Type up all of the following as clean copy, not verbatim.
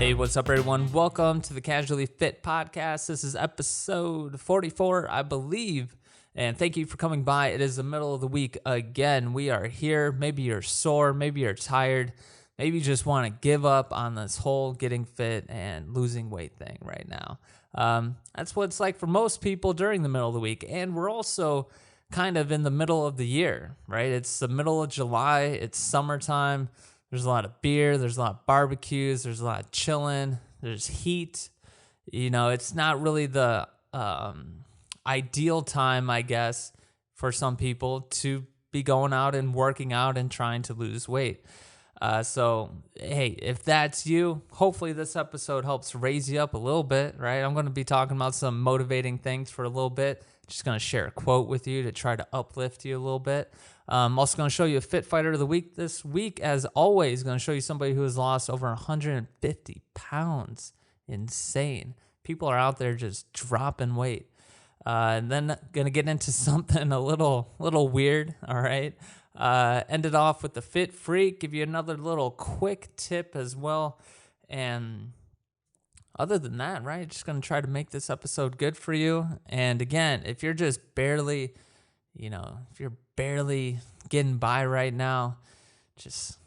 Hey, what's up, everyone? Welcome to the Casually Fit Podcast. This is episode 44, I believe. And thank you for coming by. It is the middle of the week again. We are here. Maybe you're sore. Maybe you're tired. Maybe you just want to give up on this whole getting fit and losing weight thing right now. That's what it's like for most people during the middle of the week. And we're also kind of in the middle of the year, right? It's the middle of July. It's summertime. There's a lot of beer. There's a lot of barbecues. There's a lot of chilling. There's heat. You know, it's not really the ideal time, I guess, for some people to be going out and working out and trying to lose weight. So, hey, if that's you, hopefully this episode helps raise you up a little bit, right? I'm going to be talking about some motivating things for a little bit. Just going to share a quote with you to try to uplift you a little bit. I'm also going to show you a Fit Fighter of the Week this week. As always, going to show you somebody who has lost over 150 pounds. Insane. People are out there just dropping weight. And then going to get into something a little weird, all right? End it off with the Fit Freak, give you another little quick tip as well. And other than that, right, just going to try to make this episode good for you. And again, if you're just barely, if you're barely getting by right now, just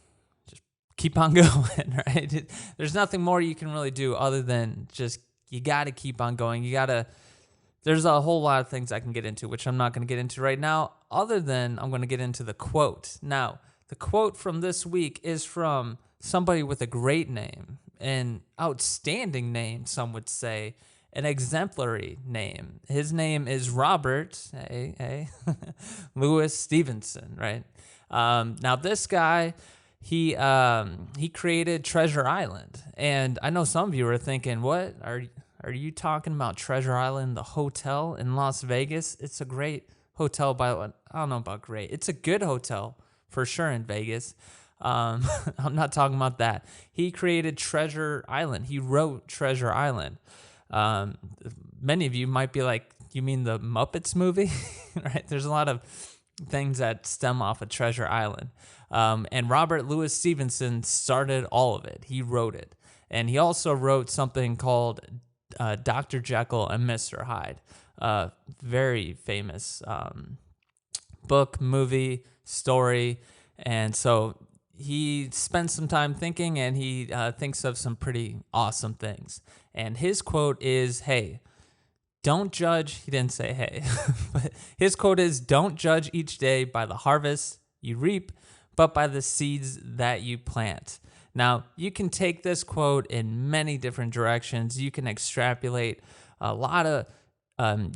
keep on going, right? There's nothing more you can really do other than just, you got to keep on going. There's a whole lot of things I can get into, which I'm not going to get into right now, other than I'm going to get into the quote. Now, the quote from this week is from somebody with a great name, an outstanding name, some would say, an exemplary name. His name is Robert Louis Stevenson, right? Now, this guy, he created Treasure Island. And I know some of you are thinking, what? Are you talking about Treasure Island, the hotel in Las Vegas? It's a great hotel, I don't know about great. It's a good hotel for sure in Vegas. I'm not talking about that. He created Treasure Island. He wrote Treasure Island. Many of you might be like, you mean the Muppets movie? Right? There's a lot of things that stem off of Treasure Island. And Robert Louis Stevenson started all of it. He wrote it. And he also wrote something called Dr. Jekyll and Mr. Hyde. Very famous book, movie, story. And so he spends some time thinking, and he thinks of some pretty awesome things. And his quote is, hey, don't judge. He didn't say hey, but his quote is, don't judge each day by the harvest you reap, but by the seeds that you plant. Now, you can take this quote in many different directions. You can extrapolate a lot of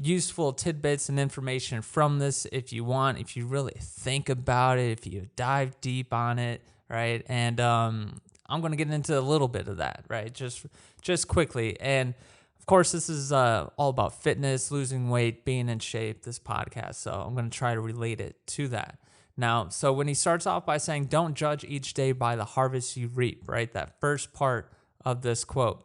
useful tidbits and information from this if you want, if you really think about it, if you dive deep on it, right? And I'm going to get into a little bit of that, right? Just quickly. And of course, this is all about fitness, losing weight, being in shape, this podcast. So I'm going to try to relate it to that. Now, so when he starts off by saying, don't judge each day by the harvest you reap, right? That first part of this quote.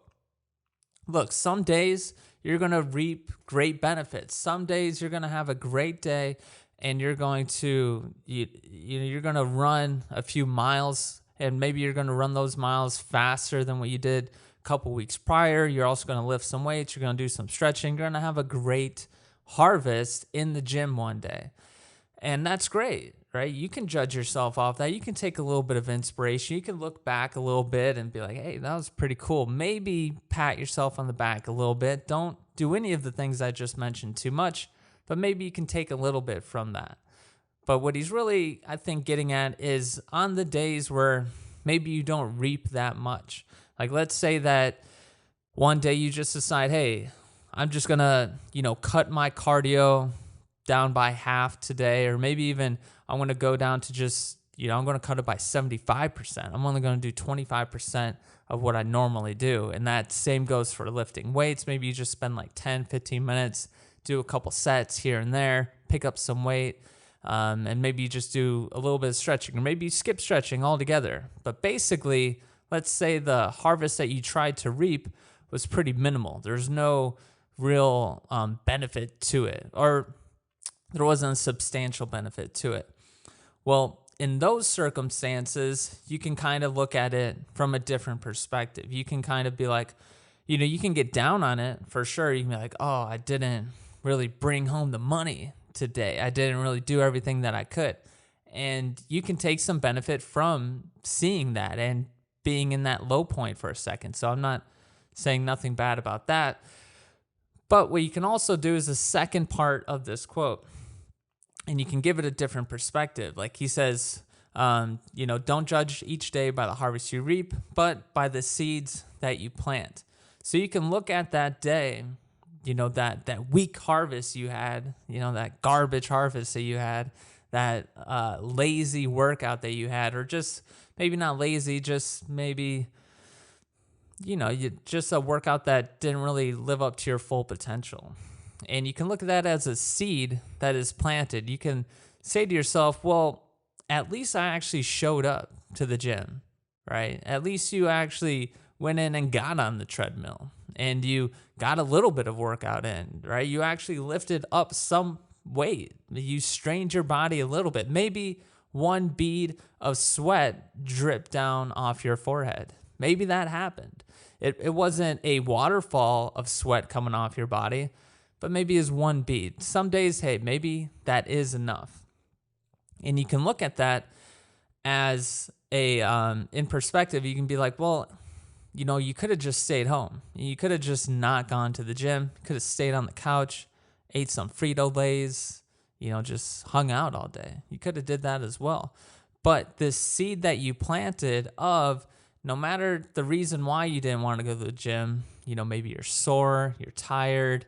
Look, some days you're going to reap great benefits. Some days you're going to have a great day and you're going to, you're going to run a few miles, and maybe you're going to run those miles faster than what you did a couple weeks prior. You're also going to lift some weights. You're going to do some stretching. You're going to have a great harvest in the gym one day. And that's great, right? You can judge yourself off that. You can take a little bit of inspiration. You can look back a little bit and be like, hey, that was pretty cool. Maybe pat yourself on the back a little bit. Don't do any of the things I just mentioned too much, but maybe you can take a little bit from that. But what he's really, I think, getting at is on the days where maybe you don't reap that much. Like, let's say that one day you just decide, hey, I'm just going to, cut my cardio down by half today, or maybe even I'm going to go down to just, I'm going to cut it by 75%. I'm only going to do 25% of what I normally do. And that same goes for lifting weights. Maybe you just spend like 10, 15 minutes, do a couple sets here and there, pick up some weight, and maybe you just do a little bit of stretching, or maybe you skip stretching altogether. But basically, let's say the harvest that you tried to reap was pretty minimal. There's no real benefit to it, or there wasn't a substantial benefit to it. Well, in those circumstances, you can kind of look at it from a different perspective. You can kind of be like, you can get down on it for sure. You can be like, oh, I didn't really bring home the money today. I didn't really do everything that I could. And you can take some benefit from seeing that and being in that low point for a second. So I'm not saying nothing bad about that. But what you can also do is the second part of this quote, and you can give it a different perspective. Like he says, don't judge each day by the harvest you reap, but by the seeds that you plant. So you can look at that day, that weak harvest you had, that garbage harvest that you had, that lazy workout that you had, or just maybe not lazy, just maybe, just a workout that didn't really live up to your full potential. And you can look at that as a seed that is planted. You can say to yourself, well, at least I actually showed up to the gym, right? At least you actually went in and got on the treadmill and you got a little bit of workout in, right? You actually lifted up some weight. You strained your body a little bit. Maybe one bead of sweat dripped down off your forehead. Maybe that happened. It wasn't a waterfall of sweat coming off your body, but maybe it's one bead. Some days, hey, maybe that is enough. And you can look at that as in perspective. You can be like, well, you could have just stayed home. You could have just not gone to the gym. Could have stayed on the couch, ate some Frito-Lays, just hung out all day. You could have did that as well. But this seed that you planted of, no matter the reason why you didn't want to go to the gym, maybe you're sore, you're tired,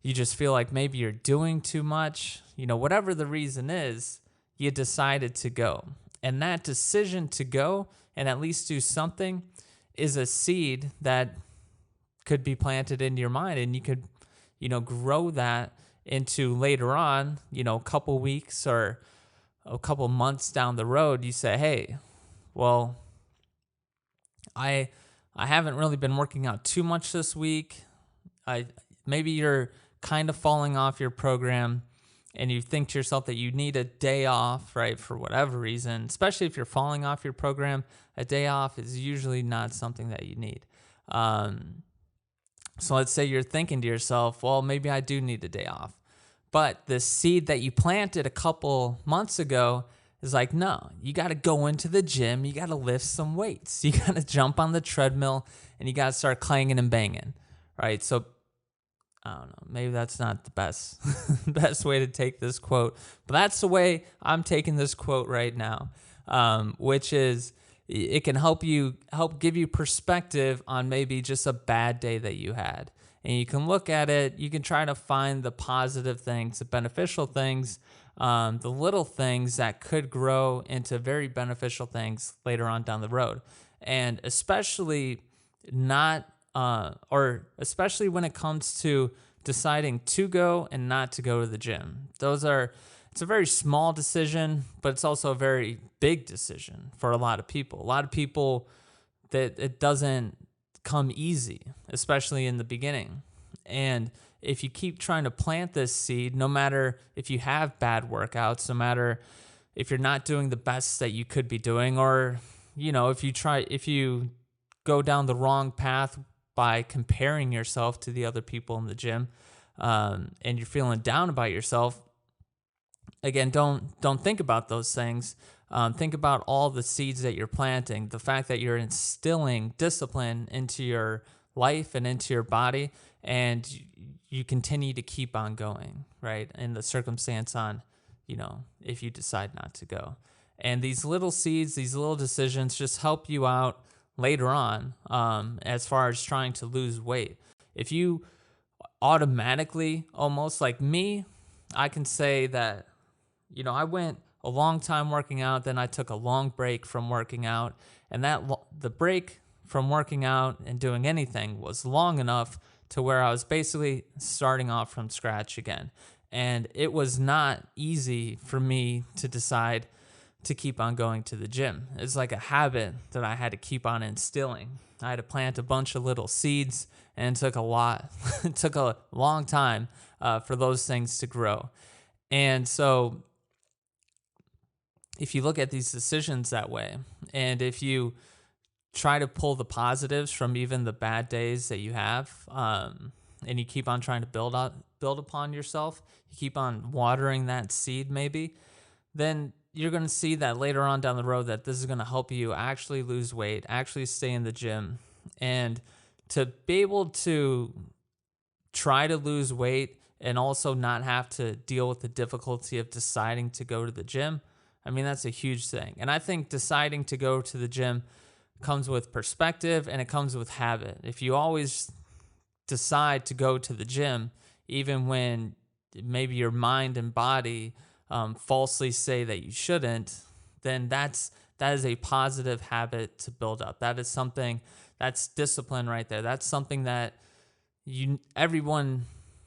you just feel like maybe you're doing too much, whatever the reason is, you decided to go. And that decision to go and at least do something is a seed that could be planted into your mind, and you could, grow that into later on, a couple weeks or a couple months down the road. You say, hey, well, I haven't really been working out too much this week. Maybe you're kind of falling off your program and you think to yourself that you need a day off, right, for whatever reason. Especially if you're falling off your program, a day off is usually not something that you need. So let's say you're thinking to yourself, well, maybe I do need a day off. But the seed that you planted a couple months ago is like, no, you got to go into the gym. You got to lift some weights. You got to jump on the treadmill and you got to start clanging and banging, right? So I don't know, maybe that's not the best best way to take this quote, but that's the way I'm taking this quote right now, which is it can help give you perspective on maybe just a bad day that you had. And you can look at it, you can try to find the positive things, the beneficial things, the little things that could grow into very beneficial things later on down the road. And especially especially when it comes to deciding to go and not to go to the gym. It's a very small decision, but it's also a very big decision for a lot of people. A lot of people that it doesn't come easy, especially in the beginning. And if you keep trying to plant this seed, no matter if you have bad workouts, no matter if you're not doing the best that you could be doing, or, if you go down the wrong path by comparing yourself to the other people in the gym, and you're feeling down about yourself, again, don't think about those things. Think about all the seeds that you're planting, the fact that you're instilling discipline into your life and into your body, and you continue to keep on going, right? In the circumstance on, if you decide not to go. And these little seeds, these little decisions just help you out later on, as far as trying to lose weight. If you automatically, almost like me, I can say that, I went a long time working out, then I took a long break from working out, and the break from working out and doing anything was long enough to where I was basically starting off from scratch again. And it was not easy for me to decide to keep on going to the gym. It's like a habit that I had to keep on instilling. I had to plant a bunch of little seeds, and it took a lot. It took a long time for those things to grow. And so if you look at these decisions that way, and if you try to pull the positives from even the bad days that you have, and you keep on trying to build upon yourself, you keep on watering that seed maybe, then you're going to see that later on down the road that this is going to help you actually lose weight, actually stay in the gym, and to be able to try to lose weight and also not have to deal with the difficulty of deciding to go to the gym. I mean, that's a huge thing. And I think deciding to go to the gym comes with perspective and it comes with habit. If you always decide to go to the gym, even when maybe your mind and body falsely say that you shouldn't, then that is a positive habit to build up. That is something that's discipline right there. That's something that everyone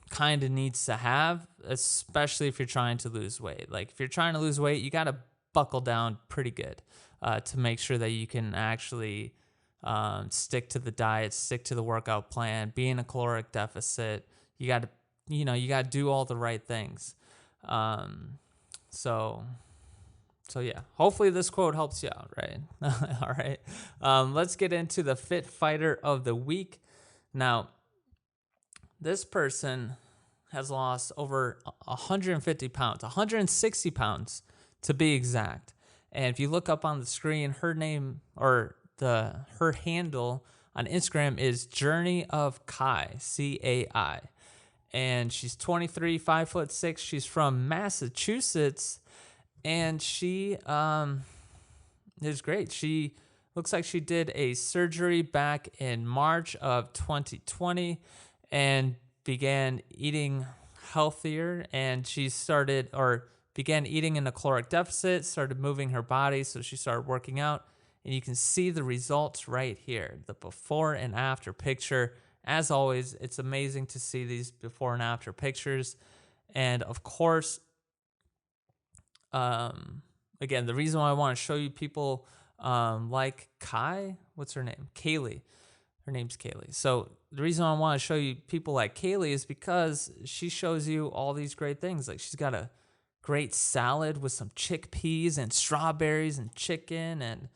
kind of needs to have, especially if you're trying to lose weight. Like if you're trying to lose weight, you got to buckle down pretty good to make sure that you can actually stick to the diet, stick to the workout plan, be in a caloric deficit. You got to do all the right things. So yeah, hopefully this quote helps you out, right? All right. Let's get into the Fit Fighter of the Week. Now, this person has lost over 150 pounds, 160 pounds to be exact. And if you look up on the screen, her name or her handle on Instagram is Journey of Kai, CAI. And she's 23, 5'6". She's from Massachusetts, and she is great. She looks like she did a surgery back in March of 2020 and began eating healthier, and she began eating in a caloric deficit, started moving her body, so she started working out, and you can see the results right here, the before and after picture. As always, it's amazing to see these before and after pictures. And of course, again, the reason why I want to show you people like Kai, what's her name? Kaylee. Her name's Kaylee. So the reason I want to show you people like Kaylee is because she shows you all these great things. Like she's got a great salad with some chickpeas and strawberries and chicken and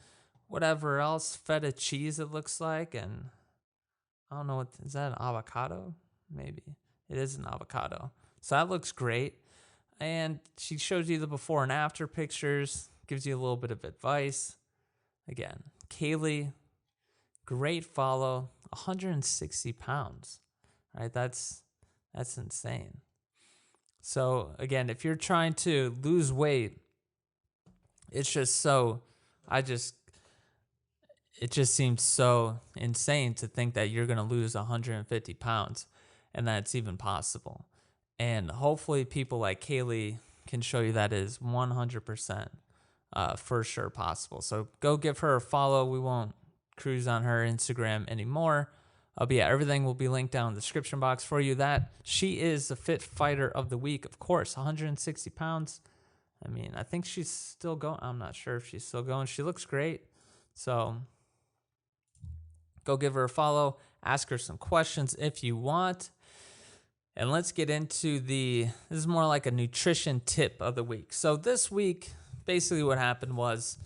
whatever else, feta cheese it looks like, and I don't know, is that an avocado? Maybe. It is an avocado. So that looks great. And she shows you the before and after pictures, gives you a little bit of advice. Again, Kaylee, great follow, 160 pounds, right? That's insane. So again, if you're trying to lose weight, it just seems so insane to think that you're going to lose 150 pounds and that it's even possible. And hopefully people like Kaylee can show you that is 100% for sure possible. So go give her a follow. We won't cruise on her Instagram anymore. But yeah, everything will be linked down in the description box for you. That she is the Fit Fighter of the Week, of course, 160 pounds. I mean, I think she's still going. I'm not sure if she's still going. She looks great. So go give her a follow. Ask her some questions if you want. And let's get into this is more like a nutrition tip of the week. So this week, basically what happened was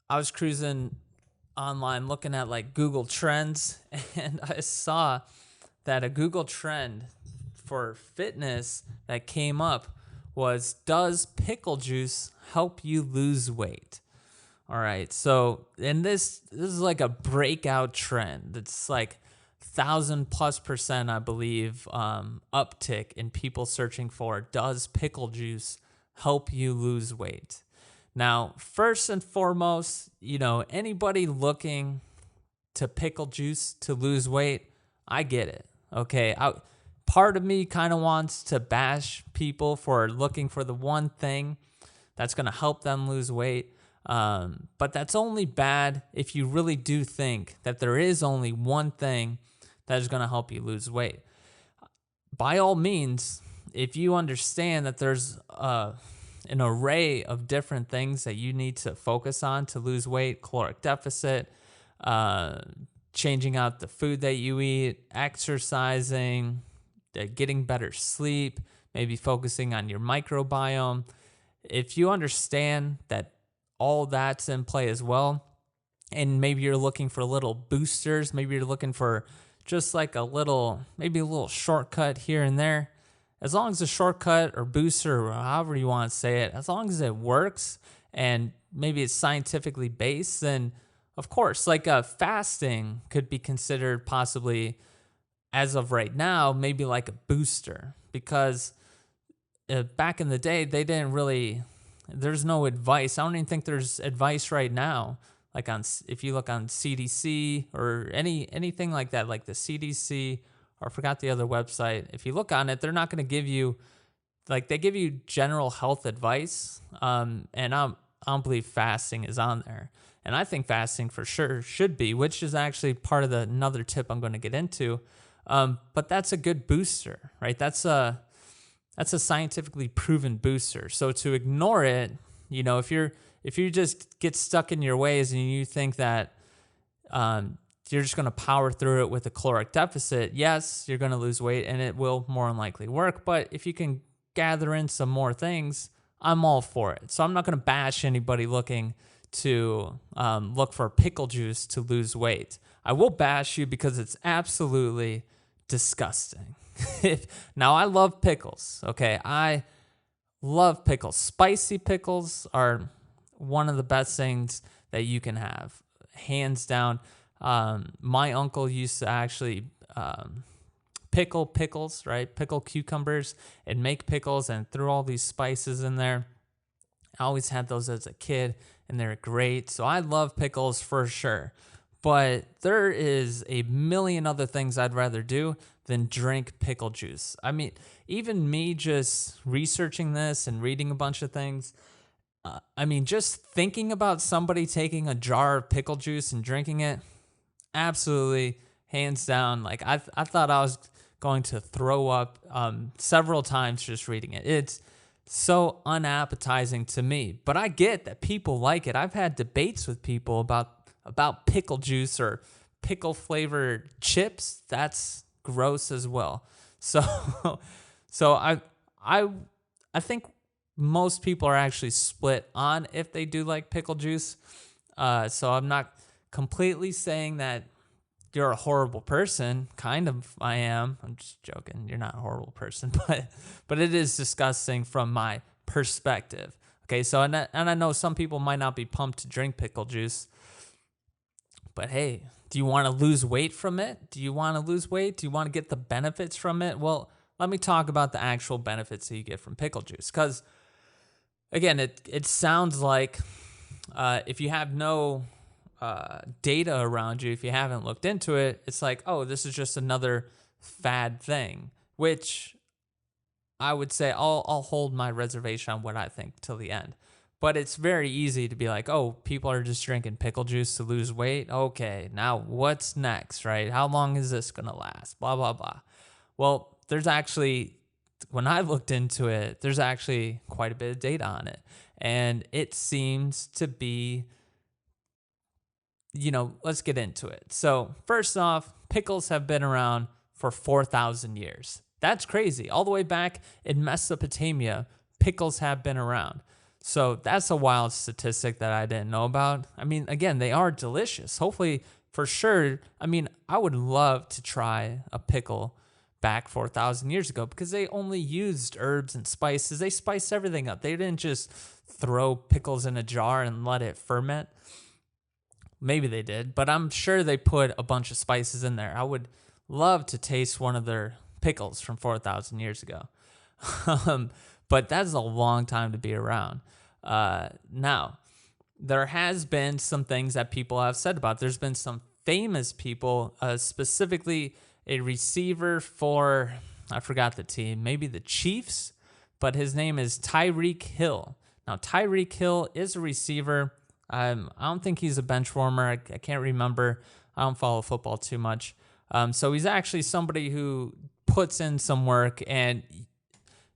I was cruising online looking at like Google Trends, and I saw that a Google trend for fitness that came up was, does pickle juice help you lose weight? All right, so and this is like a breakout trend. It's like 1,000+%, I believe, uptick in people searching for, does pickle juice help you lose weight? Now, first and foremost, anybody looking to pickle juice to lose weight, I get it. Okay, part of me kind of wants to bash people for looking for the one thing that's going to help them lose weight. But that's only bad if you really do think that there is only one thing that is going to help you lose weight. By all means, if you understand that there's an array of different things that you need to focus on to lose weight, caloric deficit, changing out the food that you eat, exercising, getting better sleep, maybe focusing on your microbiome, if you understand that all that's in play as well, and maybe you're looking for little boosters, maybe you're looking for just like maybe a little shortcut here and there, as long as the shortcut or booster or however you want to say it, as long as it works and maybe it's scientifically based, then of course, like fasting could be considered possibly, as of right now, maybe like a booster, because back in the day, they didn't really, there's no advice. I don't even think there's advice right now. Like if you look on CDC or anything like that, like the CDC, or I forgot the other website. If you look on it, they're not going to give you, like they give you general health advice. And I don't believe fasting is on there. And I think fasting for sure should be, which is actually part of another tip I'm going to get into. But that's a good booster, right? That's a scientifically proven booster. So to ignore it, if you just get stuck in your ways and you think that you're just going to power through it with a caloric deficit, yes, you're going to lose weight and it will more than likely work. But if you can gather in some more things, I'm all for it. So I'm not going to bash anybody looking to look for pickle juice to lose weight. I will bash you because it's absolutely disgusting. Now, I love pickles, okay? I love pickles. Spicy pickles are one of the best things that you can have, hands down. My uncle used to actually pickle pickles, right? Pickle cucumbers and make pickles and threw all these spices in there. I always had those as a kid, and they're great. So I love pickles for sure. But there is a million other things I'd rather do than drink pickle juice. I mean, even me just researching this and reading a bunch of things, just thinking about somebody taking a jar of pickle juice and drinking it, absolutely, hands down, like I thought I was going to throw up several times just reading it. It's so unappetizing to me, but I get that people like it. I've had debates with people about pickle juice or pickle flavored chips. That's gross as well. So I think most people are actually split on if they do like pickle juice. So I'm not completely saying that you're a horrible person. Kind of, I am. I'm just joking. You're not a horrible person, but it is disgusting from my perspective. Okay, so and I know some people might not be pumped to drink pickle juice, but hey, do you want to lose weight from it? Do you want to lose weight? Do you want to get the benefits from it? Well, let me talk about the actual benefits that you get from pickle juice, because again, it sounds like if you have no data around you, if you haven't looked into it, it's like, oh, this is just another fad thing, which I would say I'll hold my reservation on what I think till the end. But it's very easy to be like, oh, people are just drinking pickle juice to lose weight. Okay, now what's next, right? How long is this going to last? Blah, blah, blah. Well, there's actually, when I looked into it, there's actually quite a bit of data on it. And it seems to be, let's get into it. So first off, pickles have been around for 4,000 years. That's crazy. All the way back in Mesopotamia, pickles have been around. So that's a wild statistic that I didn't know about. I mean, again, they are delicious. Hopefully, for sure. I mean, I would love to try a pickle back 4,000 years ago because they only used herbs and spices. They spiced everything up. They didn't just throw pickles in a jar and let it ferment. Maybe they did, but I'm sure they put a bunch of spices in there. I would love to taste one of their pickles from 4,000 years ago. But that's a long time to be around. Now, there has been some things that people have said about. There's been some famous people, specifically a receiver for, I forgot the team, maybe the Chiefs, but his name is Tyreek Hill. Now, Tyreek Hill is a receiver. I don't think he's a bench warmer. I can't remember. I don't follow football too much. So he's actually somebody who puts in some work, and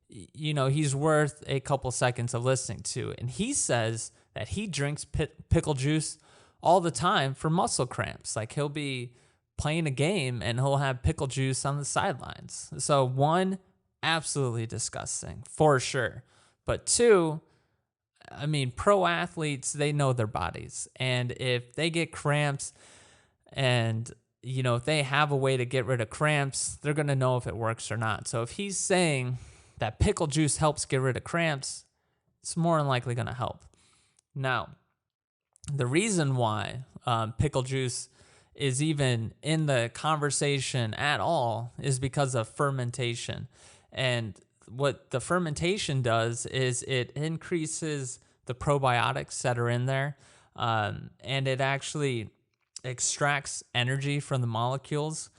he's worth a couple seconds of listening to. And he says that he drinks pickle juice all the time for muscle cramps. Like, he'll be playing a game and he'll have pickle juice on the sidelines. So one, absolutely disgusting for sure. But two, I mean, pro athletes, they know their bodies. And if they get cramps and, if they have a way to get rid of cramps, they're going to know if it works or not. So if he's saying that pickle juice helps get rid of cramps, it's more than likely going to help. Now, the reason why pickle juice is even in the conversation at all is because of fermentation. And what the fermentation does is it increases the probiotics that are in there, and it actually extracts energy from the molecules,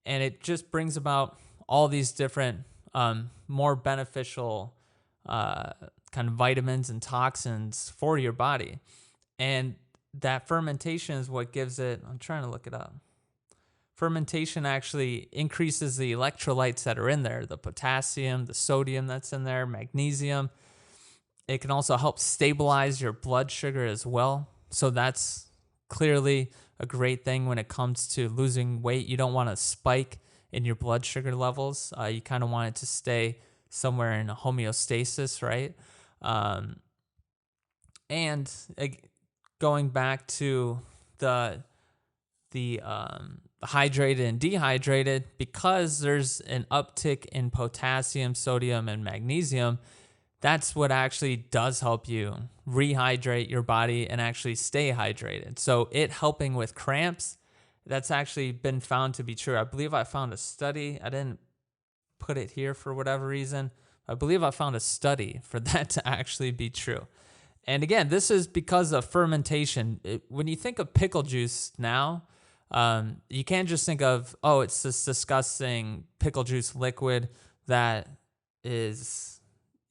and it just brings about all these different more beneficial kind of vitamins and toxins for your body. And that fermentation is what gives it, I'm trying to look it up. Fermentation actually increases the electrolytes that are in there, the potassium, the sodium that's in there, magnesium. It can also help stabilize your blood sugar as well. So that's clearly a great thing when it comes to losing weight. You don't want a spike in your blood sugar levels. You kind of want it to stay somewhere in a homeostasis, right? And going back to the hydrated and dehydrated, because there's an uptick in potassium, sodium, and magnesium, that's what actually does help you rehydrate your body and actually stay hydrated. So it helping with cramps, that's actually been found to be true. I believe I found a study. I didn't put it here for whatever reason. I believe I found a study for that to actually be true. And again, this is because of fermentation. When you think of pickle juice now, you can't just think of, oh, it's this disgusting pickle juice liquid that is,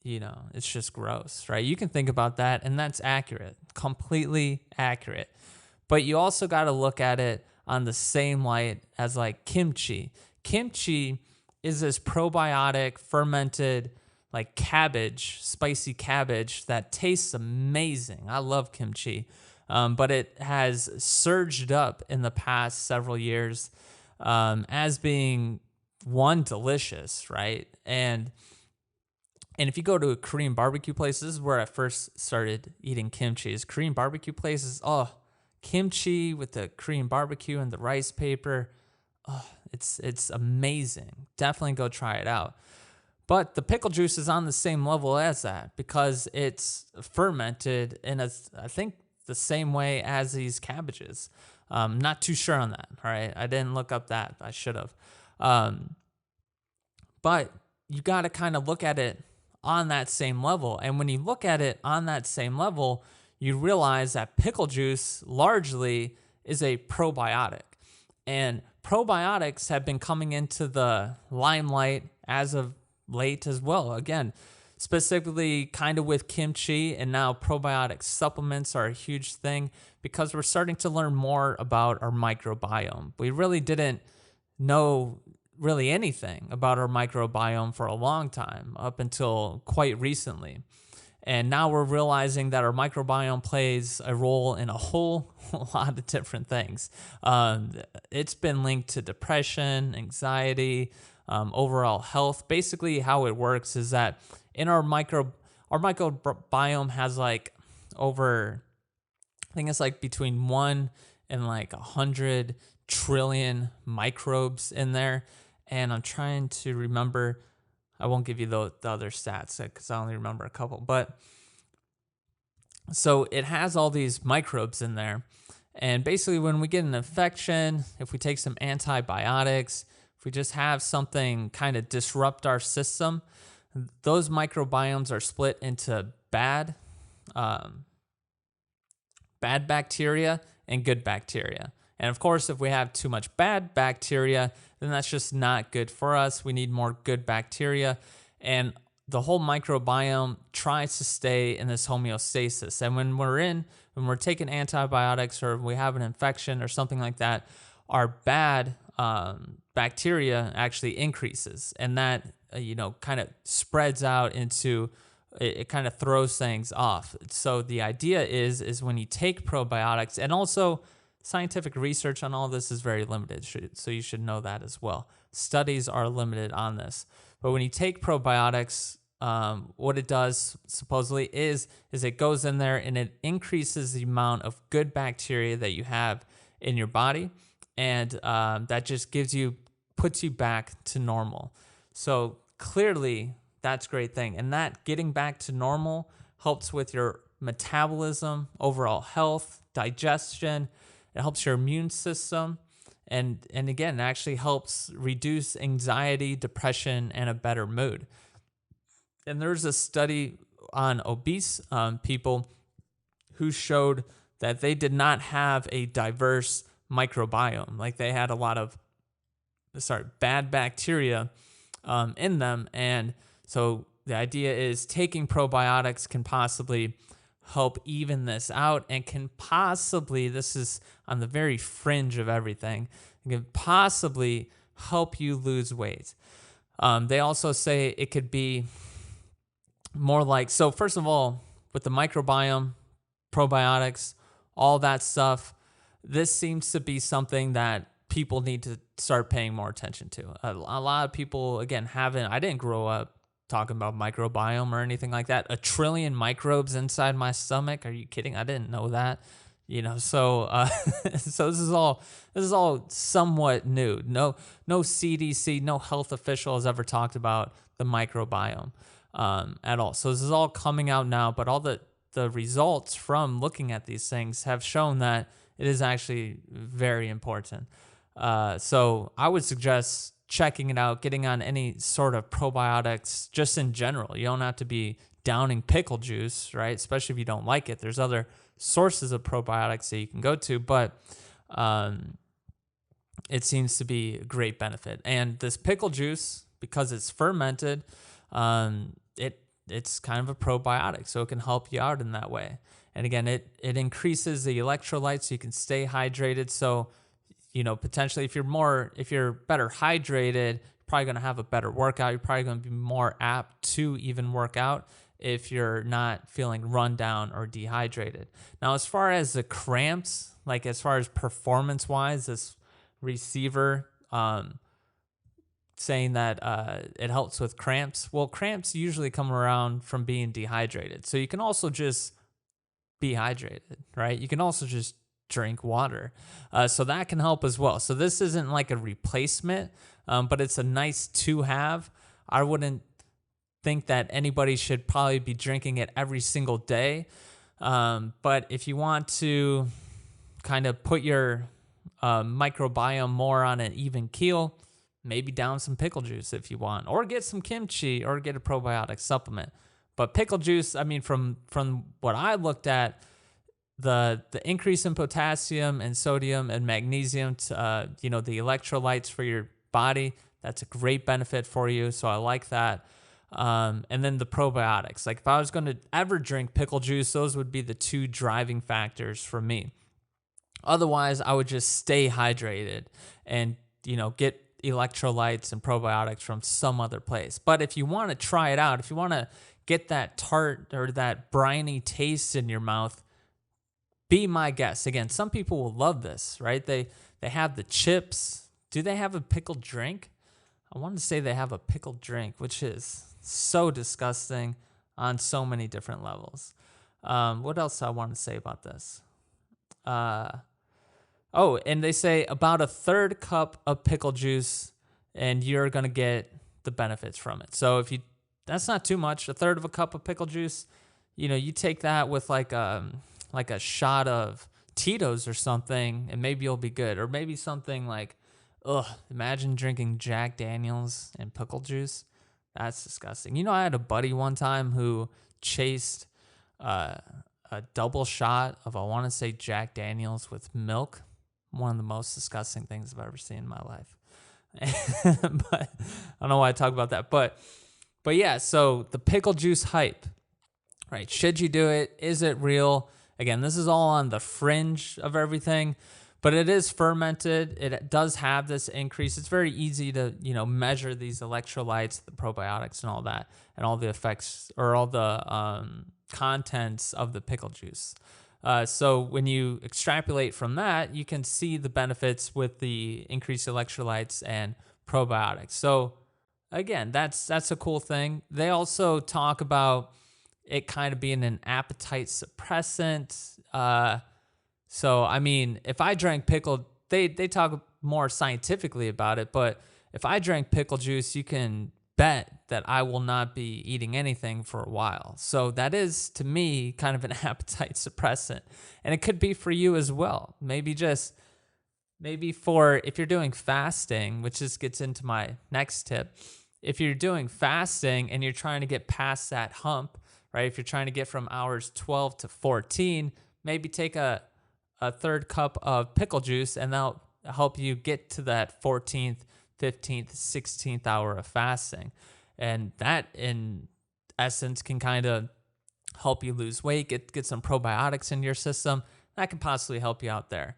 it's just gross, right? You can think about that, and that's accurate, completely accurate. But you also got to look at it on the same light as like kimchi. Kimchi is this probiotic fermented like cabbage, spicy cabbage that tastes amazing. I love kimchi, but it has surged up in the past several years as being delicious, right? And if you go to a Korean barbecue place, this is where I first started eating kimchi. Is Korean barbecue places? Oh, kimchi with the Korean barbecue and the rice paper. Oh, it's amazing. Definitely go try it out. But the pickle juice is on the same level as that because it's fermented in I think the same way as these cabbages. Not too sure on that. All right, I didn't look up that. I should have. But you got to kind of look at it on that same level. And when you look at it on that same level, you realize that pickle juice largely is a probiotic. And probiotics have been coming into the limelight as of late as well. Again, specifically kind of with kimchi, and now probiotic supplements are a huge thing because we're starting to learn more about our microbiome. We really didn't know really anything about our microbiome for a long time, up until quite recently. And now we're realizing that our microbiome plays a role in a whole lot of different things. It's been linked to depression, anxiety, overall health. Basically, how it works is that in our microbiome has like over, I think it's like between 1 and like 100 trillion microbes in there. And I'm trying to remember, I won't give you the other stats because I only remember a couple. But so it has all these microbes in there. And basically when we get an infection, if we take some antibiotics, if we just have something kind of disrupt our system, those microbiomes are split into bad bacteria and good bacteria. And of course, if we have too much bad bacteria, then that's just not good for us. We need more good bacteria. And the whole microbiome tries to stay in this homeostasis. And when we're taking antibiotics or we have an infection or something like that, our bad bacteria actually increases. And that, kind of spreads out into, it kind of throws things off. So the idea is when you take probiotics, and also scientific research on all this is very limited, so you should know that as well. Studies are limited on this. But when you take probiotics, what it does supposedly is it goes in there and it increases the amount of good bacteria that you have in your body, and that just puts you back to normal. So clearly that's a great thing, and that getting back to normal helps with your metabolism, overall health, digestion. It helps your immune system, and again, it actually helps reduce anxiety, depression, and a better mood. And there's a study on obese people who showed that they did not have a diverse microbiome. Like they had a lot of bad bacteria in them. And so the idea is taking probiotics can possibly help even this out, and can possibly, this is on the very fringe of everything, it can possibly help you lose weight. They also say it could be more like, so first of all, with the microbiome, probiotics, all that stuff, this seems to be something that people need to start paying more attention to. A lot of people, again, I didn't grow up talking about microbiome or anything like that. 1 trillion microbes inside my stomach. Are you kidding? I didn't know that. So so this is all somewhat new. No CDC, no health official has ever talked about the microbiome at all. So this is all coming out now, but all the results from looking at these things have shown that it is actually very important. So I would suggest checking it out, getting on any sort of probiotics just in general. You don't have to be downing pickle juice, right? Especially if you don't like it. There's other sources of probiotics that you can go to, but it seems to be a great benefit. And this pickle juice, because it's fermented, it's kind of a probiotic, so it can help you out in that way. And again, it increases the electrolytes so you can stay hydrated. So, potentially if you're better hydrated, you're probably going to have a better workout. You're probably going to be more apt to even work out if you're not feeling run down or dehydrated. Now, as far as the cramps, like as far as performance wise, this receiver saying that it helps with cramps. Well, cramps usually come around from being dehydrated. So you can also just be hydrated, right? You can also just drink water. So that can help as well. So this isn't like a replacement, but it's a nice to have. I wouldn't think that anybody should probably be drinking it every single day. But if you want to kind of put your microbiome more on an even keel, maybe down some pickle juice if you want, or get some kimchi, or get a probiotic supplement. But pickle juice, I mean, from what I looked at, the increase in potassium and sodium and magnesium, to, the electrolytes for your body, that's a great benefit for you. So I like that. And then the probiotics. Like if I was going to ever drink pickle juice, those would be the two driving factors for me. Otherwise, I would just stay hydrated and, get electrolytes and probiotics from some other place. But if you want to try it out, if you want to get that tart or that briny taste in your mouth, be my guest. Again, some people will love this, right? They have the chips. Do they have a pickled drink? I want to say they have a pickled drink, which is so disgusting on so many different levels. What else I want to say about this? And they say about a third cup of pickle juice, and you're going to get the benefits from it. So that's not too much. A third of a cup of pickle juice, you take that with like a shot of Tito's or something, and maybe you'll be good. Or maybe something like, imagine drinking Jack Daniels and pickle juice. That's disgusting. I had a buddy one time who chased a double shot of, I want to say, Jack Daniels with milk. One of the most disgusting things I've ever seen in my life. But I don't know why I talk about that. But yeah, so the pickle juice hype, right? Should you do it? Is it real? Again, this is all on the fringe of everything, but it is fermented. It does have this increase. It's very easy to, measure these electrolytes, the probiotics and all that, and all the effects or all the contents of the pickle juice. So when you extrapolate from that, you can see the benefits with the increased electrolytes and probiotics. So again, that's a cool thing. They also talk about it kind of being an appetite suppressant. So I mean, if I drank pickle, they talk more scientifically about it, but if I drank pickle juice, you can bet that I will not be eating anything for a while. So that is, to me, kind of an appetite suppressant. And it could be for you as well. Maybe for if you're doing fasting, which just gets into my next tip. If you're doing fasting and you're trying to get past that hump, right? If you're trying to get from hours 12 to 14, maybe take a third cup of pickle juice, and that'll help you get to that 14th, 15th, 16th hour of fasting. And that, in essence, can kind of help you lose weight, get some probiotics in your system. That can possibly help you out there.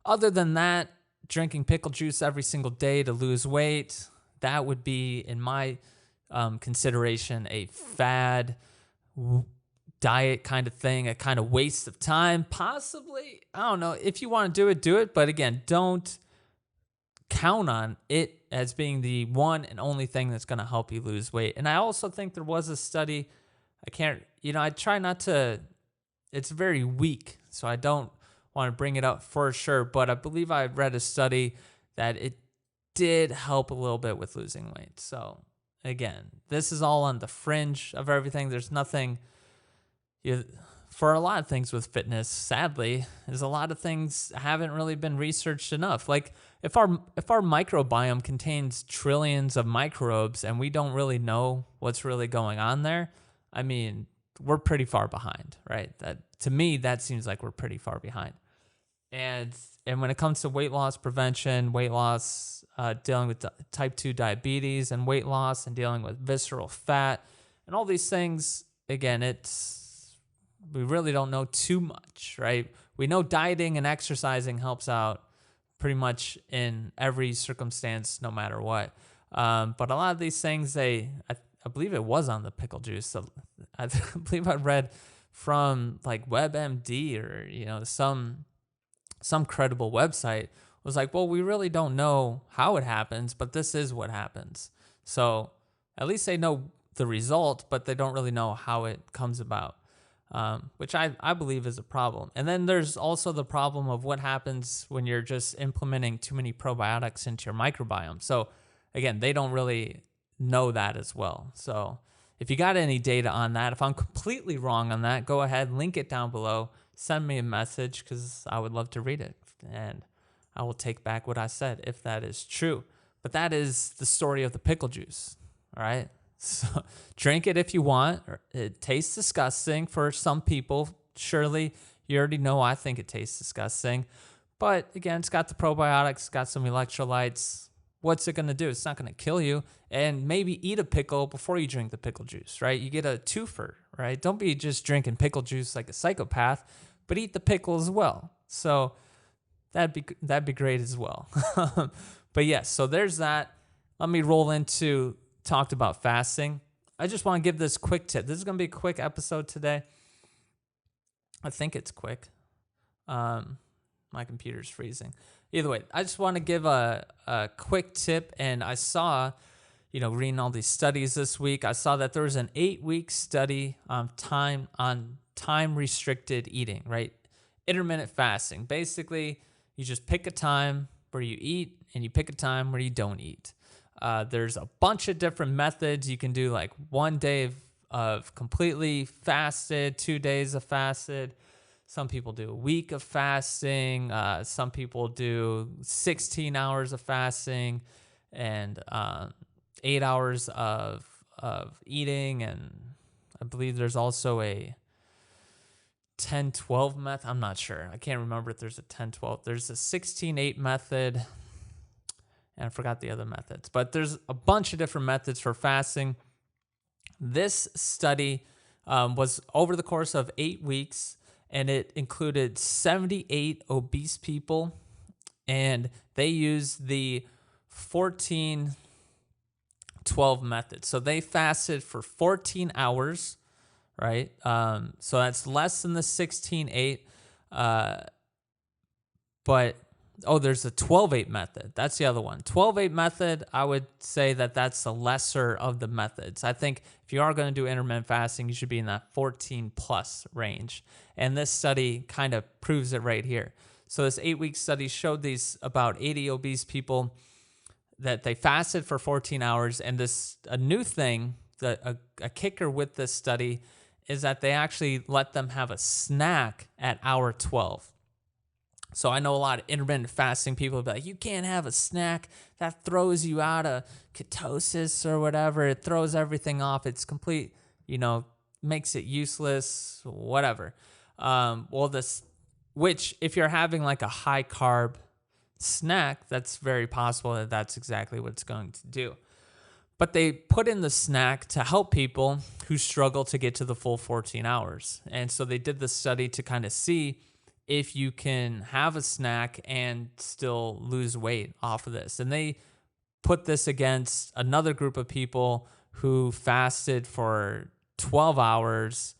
Other than that, drinking pickle juice every single day to lose weight, that would be, in my consideration, a fad diet kind of thing, a kind of waste of time. Possibly, I don't know. If you want to do it. But again, don't count on it as being the one and only thing that's going to help you lose weight. And I also think there was a study, I try not to, it's very weak, so I don't want to bring it up for sure, but I believe I read a study that it did help a little bit with losing weight. So again, this is all on the fringe of everything. There's nothing, for a lot of things with fitness, sadly, there's a lot of things haven't really been researched enough. Like if our microbiome contains trillions of microbes and we don't really know what's really going on there, I mean, we're pretty far behind, right? That, to me, that seems like we're pretty far behind. And when it comes to weight loss prevention, weight loss, dealing with type 2 diabetes and weight loss, and dealing with visceral fat and all these things, again, we really don't know too much, right? We know dieting and exercising helps out pretty much in every circumstance, no matter what. But a lot of these things, I believe it was on the pickle juice. So I believe I read from like WebMD or some credible website was like, well, we really don't know how it happens, but this is what happens. So at least they know the result, but they don't really know how it comes about, which I believe is a problem. And then there's also the problem of what happens when you're just implementing too many probiotics into your microbiome. So again, they don't really know that as well. So if you got any data on that, if I'm completely wrong on that, go ahead, link it down below, send me a message, because I would love to read it, and I will take back what I said if that is true. But that is the story of the pickle juice, all right? So drink it if you want. It tastes disgusting for some people. Surely you already know I think it tastes disgusting. But again, it's got the probiotics, got some electrolytes. What's it going to do? It's not going to kill you. And maybe eat a pickle before you drink the pickle juice, right? You get a twofer, right? Don't be just drinking pickle juice like a psychopath, but eat the pickle as well. So that'd be great as well. But yes, so there's that. Let me roll into talked about fasting. I just want to give this quick tip. This is going to be a quick episode today. I think it's quick. My computer's freezing. Either way, I just want to give a quick tip. And I saw, reading all these studies this week, I saw that there was an 8-week study on time restricted eating, right? Intermittent fasting. Basically, you just pick a time where you eat and you pick a time where you don't eat. There's a bunch of different methods. You can do like 1 day of completely fasted, 2 days of fasted. Some people do a week of fasting. Some people do 16 hours of fasting and 8 hours of eating. And I believe there's also a 10-12 method. I'm not sure. I can't remember if there's a 10-12. There's a 16-8 method. And I forgot the other methods. But there's a bunch of different methods for fasting. This study was over the course of 8 weeks. And it included 78 obese people, and they used the 14-12 method. So they fasted for 14 hours, right? So that's less than the 16-8, but there's a 12-8 method. That's the other one. 12-8 method, I would say that that's the lesser of the methods. I think if you are going to do intermittent fasting, you should be in that 14 plus range. And this study kind of proves it right here. So this 8-week study showed these about 80 obese people that they fasted for 14 hours. And a new thing, a kicker with this study is that they actually let them have a snack at hour 12. So I know a lot of intermittent fasting people will be like, you can't have a snack. That throws you out of ketosis or whatever. It throws everything off. It's complete, makes it useless, whatever. Which if you're having like a high carb snack, that's very possible that that's exactly what it's going to do. But they put in the snack to help people who struggle to get to the full 14 hours. And so they did the study to kind of see if you can have a snack and still lose weight off of this. And they put this against another group of people who fasted for 12 hours,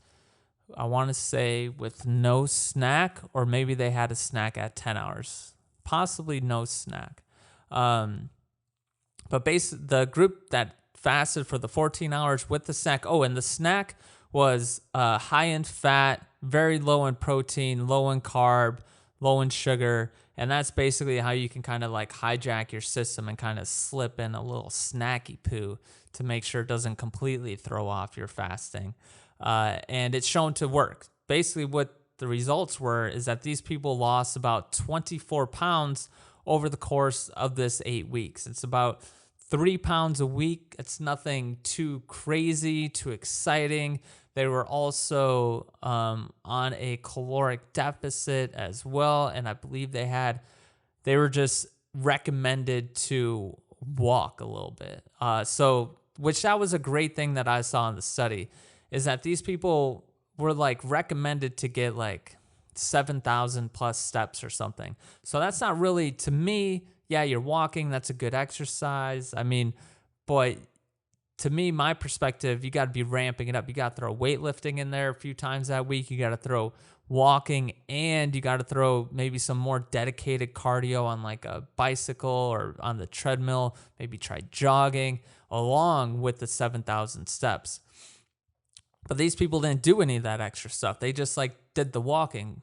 I want to say with no snack, or maybe they had a snack at 10 hours, possibly no snack. But the group that fasted for the 14 hours with the snack, and the snack was high in fat, very low in protein, low in carb, low in sugar. And that's basically how you can kind of like hijack your system and kind of slip in a little snacky poo to make sure it doesn't completely throw off your fasting. And it's shown to work. Basically what the results were is that these people lost about 24 pounds over the course of this 8 weeks. It's about 3 pounds a week. It's nothing too crazy, too exciting. They were also on a caloric deficit as well. And I believe they were just recommended to walk a little bit. Which that was a great thing that I saw in the study, is that these people were like recommended to get like 7,000 plus steps or something. So that's not really, to me, yeah, you're walking, that's a good exercise. I mean, but to me, my perspective, you got to be ramping it up. You got to throw weightlifting in there a few times that week. You got to throw walking, and you got to throw maybe some more dedicated cardio on like a bicycle or on the treadmill. Maybe try jogging along with the 7,000 steps. But these people didn't do any of that extra stuff. They just like did the walking.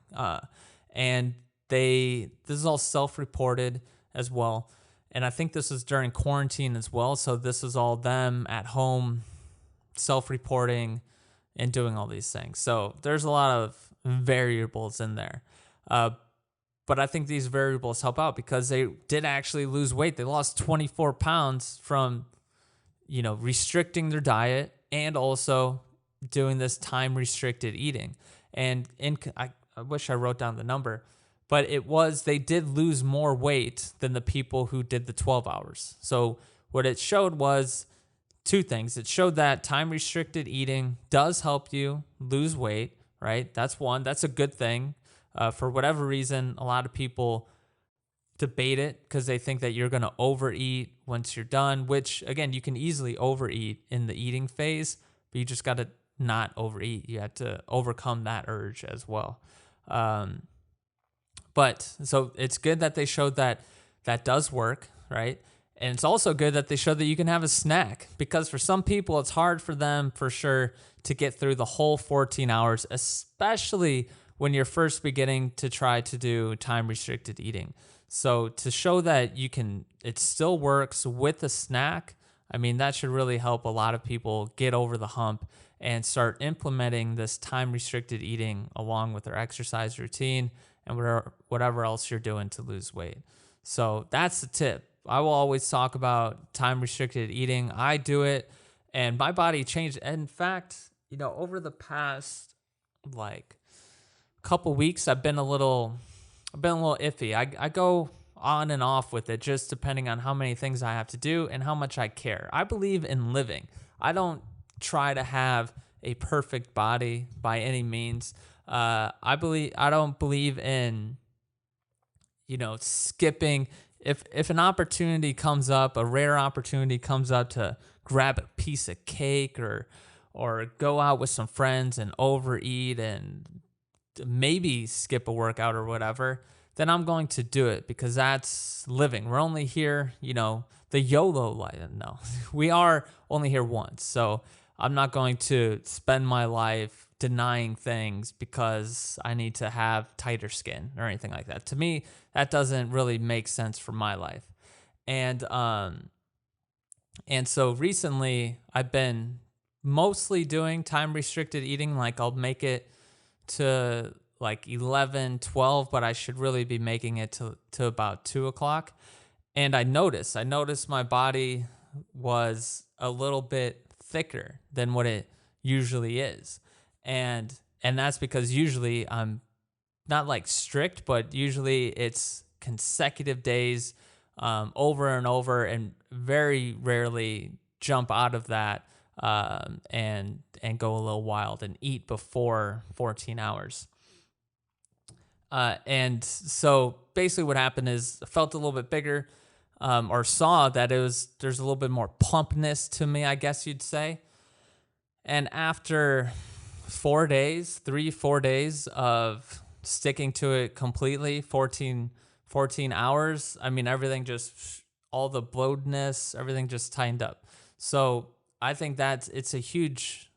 And this is all self-reported as well. And I think this is during quarantine as well. So this is all them at home, self-reporting and doing all these things. So there's a lot of variables in there. But I think these variables help out because they did actually lose weight. They lost 24 pounds from, restricting their diet and also doing this time-restricted eating. And I wish I wrote down the number, but they did lose more weight than the people who did the 12 hours. So what it showed was two things. It showed that time-restricted eating does help you lose weight, right? That's one. That's a good thing. For whatever reason, a lot of people debate it because they think that you're going to overeat once you're done, which, again, you can easily overeat in the eating phase, but you just got to not overeat. You have to overcome that urge as well. But so it's good that they showed that does work, right? And it's also good that they showed that you can have a snack, because for some people, it's hard for them for sure to get through the whole 14 hours, especially when you're first beginning to try to do time-restricted eating. So to show that it still works with a snack, I mean, that should really help a lot of people get over the hump and start implementing this time-restricted eating along with their exercise routine and whatever else you're doing to lose weight. So that's the tip. I will always talk about time-restricted eating. I do it, and my body changed. In fact, over the past couple weeks, I've been a little iffy. I go on and off with it, just depending on how many things I have to do and how much I care. I believe in living. I don't try to have a perfect body by any means. I don't believe in, skipping. If an opportunity comes up, a rare opportunity comes up to grab a piece of cake or go out with some friends and overeat and maybe skip a workout or whatever, then I'm going to do it because that's living. We're only here, the YOLO life. No, we are only here once. So I'm not going to spend my life denying things because I need to have tighter skin or anything like that. To me, that doesn't really make sense for my life. And so recently I've been mostly doing time restricted eating. Like I'll make it to like 11, 12, but I should really be making it to about 2 o'clock. And I noticed my body was a little bit thicker than what it usually is. And that's because usually I'm not like strict, but usually it's consecutive days over and over, and very rarely jump out of that and go a little wild and eat before 14 hours. And so basically what happened is I felt a little bit bigger, or saw that there's a little bit more plumpness to me, I guess you'd say. And after 4 days of sticking to it completely, 14 hours, I mean, everything just, all the bloatedness, everything just tightened up. So I think it's a huge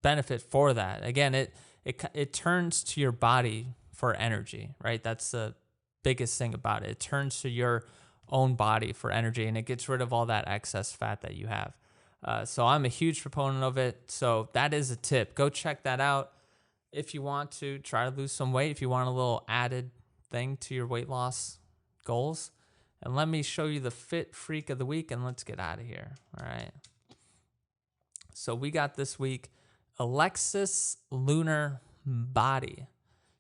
benefit for that. Again, it turns to your body for energy, right? That's the biggest thing about it. It turns to your own body for energy, and it gets rid of all that excess fat that you have. So I'm a huge proponent of it. So that is a tip. Go check that out if you want to try to lose some weight, if you want a little added thing to your weight loss goals. And let me show you the fit freak of the week, and let's get out of here. All right. So we got this week Alexis Lunar Body.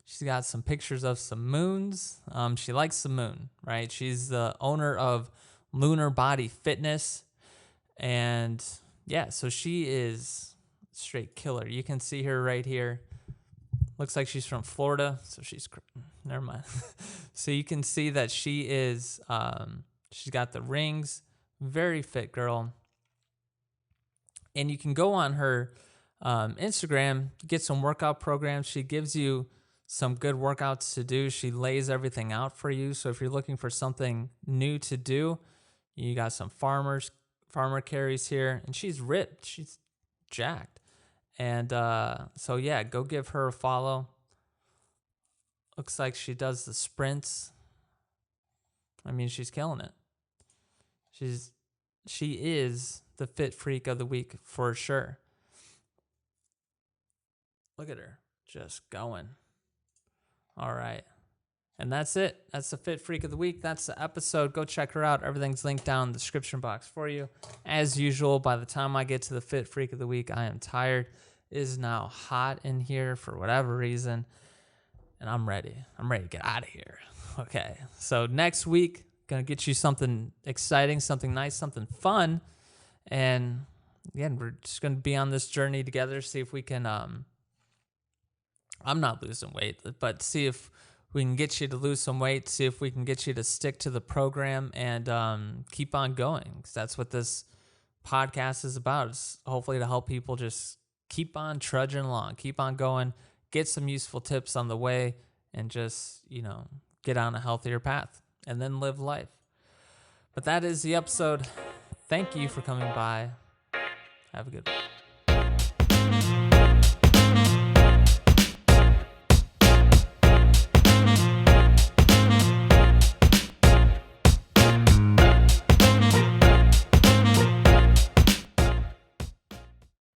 She's got some pictures of some moons. She likes the moon, right? She's the owner of Lunar Body Fitness. And yeah, so she is straight killer. You can see her right here. Looks like she's from Florida. So never mind. So you can see that she is, she's got the rings, very fit girl. And you can go on her Instagram, get some workout programs. She gives you some good workouts to do. She lays everything out for you. So if you're looking for something new to do, you got some farmer carries here, and she's ripped. She's jacked. And so yeah, go give her a follow. Looks like she does the sprints. I mean, she's killing it. She is the fit freak of the week for sure. Look at her, just going. All right. And that's it. That's the Fit Freak of the Week. That's the episode. Go check her out. Everything's linked down in the description box for you. As usual, by the time I get to the Fit Freak of the Week, I am tired. It is now hot in here for whatever reason, and I'm ready. I'm ready to get out of here. Okay. So next week, going to get you something exciting, something nice, something fun. And again, we're just going to be on this journey together, see if we can, I'm not losing weight, but see if we can get you to lose some weight, see if we can get you to stick to the program and keep on going. Because that's what this podcast is about. It's hopefully to help people just keep on trudging along, keep on going, get some useful tips on the way, and just, get on a healthier path and then live life. But that is the episode. Thank you for coming by. Have a good one.